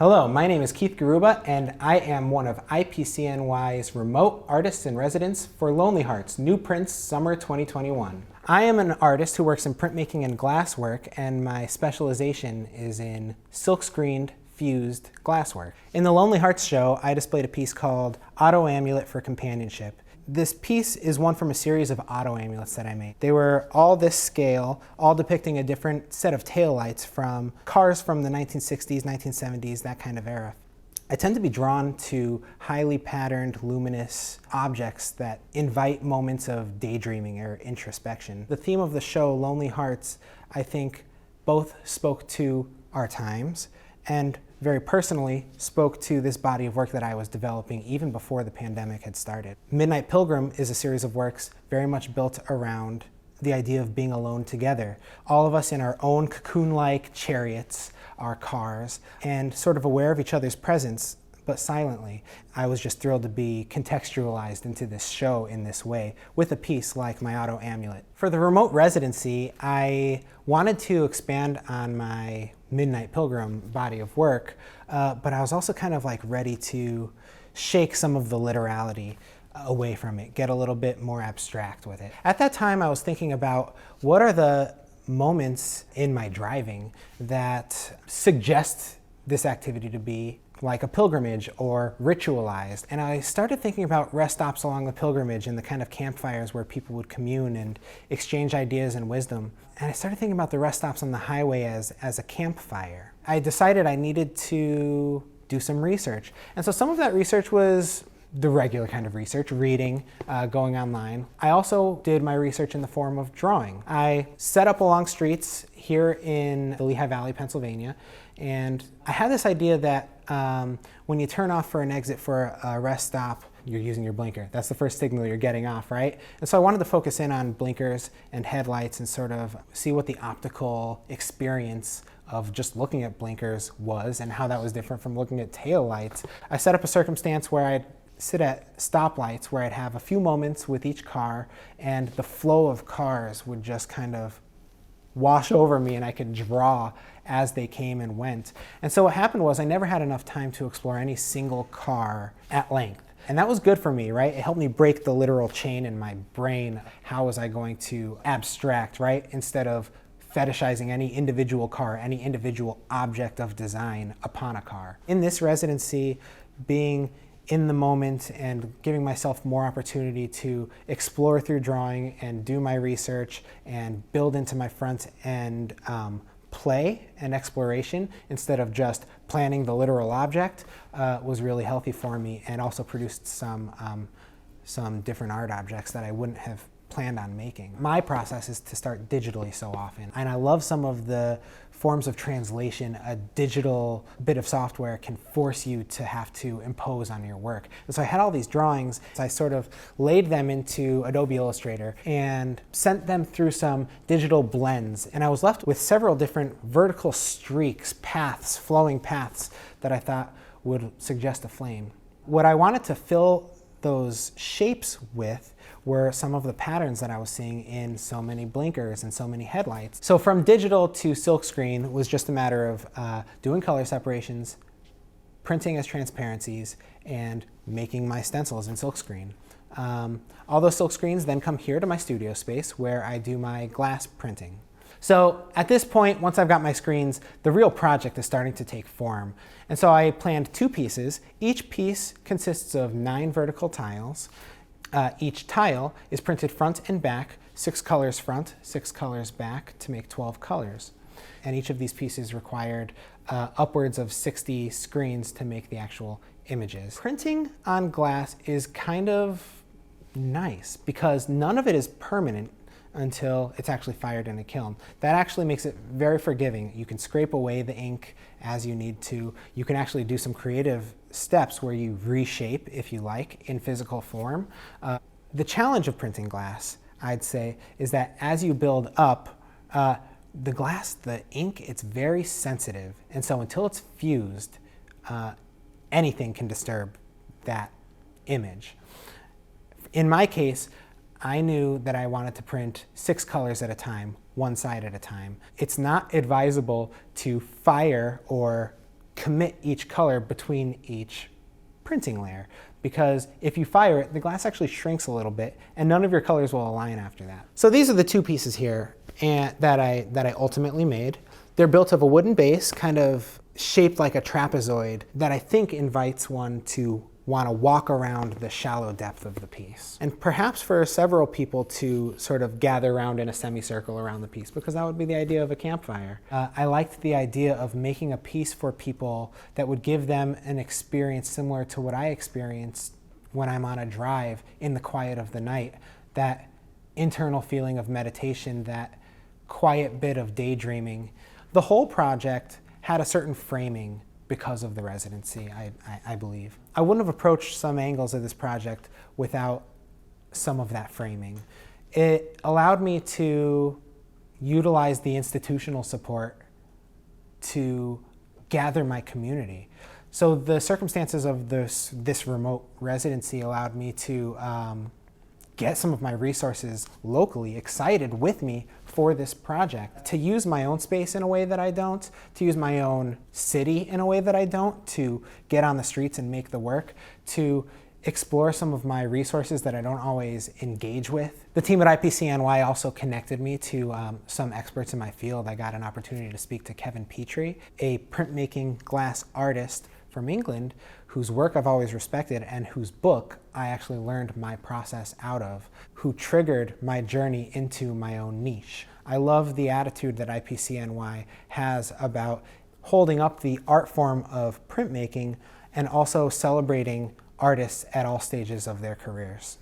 Hello, my name is Keith Garubba, and I am one of IPCNY's remote artists in residence for Lonely Hearts New Prints Summer 2021. I am an artist who works in printmaking and glasswork, and my specialization is in silkscreened fused glasswork. In the Lonely Hearts show, I displayed a piece called Auto Amulet for Companionship. This piece is one from a series of auto amulets that I made. They were all this scale, all depicting a different set of taillights from cars from the 1960s, 1970s, that kind of era. I tend to be drawn to highly patterned, luminous objects that invite moments of daydreaming or introspection. The theme of the show, Lonely Hearts, I think both spoke to our times and very personally spoke to this body of work that I was developing even before the pandemic had started. Midnight Pilgrim is a series of works very much built around the idea of being alone together. All of us in our own cocoon-like chariots, our cars, and sort of aware of each other's presence, but silently. I was just thrilled to be contextualized into this show in this way with a piece like my Auto Amulet. For the remote residency, I wanted to expand on my Midnight Pilgrim body of work, but I was also kind of like ready to shake some of the literality away from it, get a little bit more abstract with it. At that time, I was thinking about what are the moments in my driving that suggest this activity to be like a pilgrimage or ritualized. And I started thinking about rest stops along the pilgrimage and the kind of campfires where people would commune and exchange ideas and wisdom. And I started thinking about the rest stops on the highway as a campfire. I decided I needed to do some research. And so some of that research was the regular kind of research, reading, going online. I also did my research in the form of drawing. I set up along streets here in the Lehigh Valley, Pennsylvania, and I had this idea that when you turn off for an exit for a rest stop, you're using your blinker. That's the first signal you're getting off, right? And so I wanted to focus in on blinkers and headlights and sort of see what the optical experience of just looking at blinkers was and how that was different from looking at taillights. I set up a circumstance where I'd sit at stoplights where I'd have a few moments with each car and the flow of cars would just kind of wash over me and I could draw as they came and went. And so what happened was I never had enough time to explore any single car at length. And that was good for me, right? It helped me break the literal chain in my brain. How was I going to abstract, right? Instead of fetishizing any individual car, any individual object of design upon a car. In this residency, being in the moment and giving myself more opportunity to explore through drawing and do my research and build into my front end play and exploration instead of just planning the literal object was really healthy for me and also produced some different art objects that I wouldn't have planned on making. My process is to start digitally so often, and I love some of the forms of translation a digital bit of software can force you to have to impose on your work. And so I had all these drawings, so I sort of laid them into Adobe Illustrator and sent them through some digital blends, and I was left with several different vertical streaks, paths, flowing paths that I thought would suggest a flame. What I wanted to fill those shapes with were some of the patterns that I was seeing in so many blinkers and so many headlights. So from digital to silkscreen was just a matter of doing color separations, printing as transparencies, and making my stencils in silkscreen. All those silkscreens then come here to my studio space where I do my glass printing. So at this point, once I've got my screens, the real project is starting to take form. And so I planned 2 pieces. Each piece consists of 9 vertical tiles. Each tile is printed front and back, 6 colors front, 6 colors back to make 12 colors. And each of these pieces required upwards of 60 screens to make the actual images. Printing on glass is kind of nice because none of it is permanent until it's actually fired in a kiln. That actually makes it very forgiving. You can scrape away the ink as you need to. You can actually do some creative steps where you reshape, if you like, in physical form. The challenge of printing glass, I'd say, is that as you build up, the glass, the ink, it's very sensitive. And so until it's fused, anything can disturb that image. In my case, I knew that I wanted to print 6 colors at a time, one side at a time. It's not advisable to fire or commit each color between each printing layer, because if you fire it, the glass actually shrinks a little bit and none of your colors will align after that. So these are the two pieces here that I ultimately made. They're built of a wooden base, kind of shaped like a trapezoid, that I think invites one to want to walk around the shallow depth of the piece. And perhaps for several people to sort of gather around in a semicircle around the piece, because that would be the idea of a campfire. I liked the idea of making a piece for people that would give them an experience similar to what I experienced when I'm on a drive in the quiet of the night. That internal feeling of meditation, that quiet bit of daydreaming. The whole project had a certain framing because of the residency, I believe. I wouldn't have approached some angles of this project without some of that framing. It allowed me to utilize the institutional support to gather my community. So the circumstances of this remote residency allowed me to get some of my resources locally excited with me for this project, to use my own space in a way that I don't, to use my own city in a way that I don't, to get on the streets and make the work, to explore some of my resources that I don't always engage with. The team at IPCNY also connected me to some experts in my field. I got an opportunity to speak to Kevin Petrie, a printmaking glass artist from England, whose work I've always respected and whose book I actually learned my process out of, who triggered my journey into my own niche. I love the attitude that IPCNY has about holding up the art form of printmaking and also celebrating artists at all stages of their careers.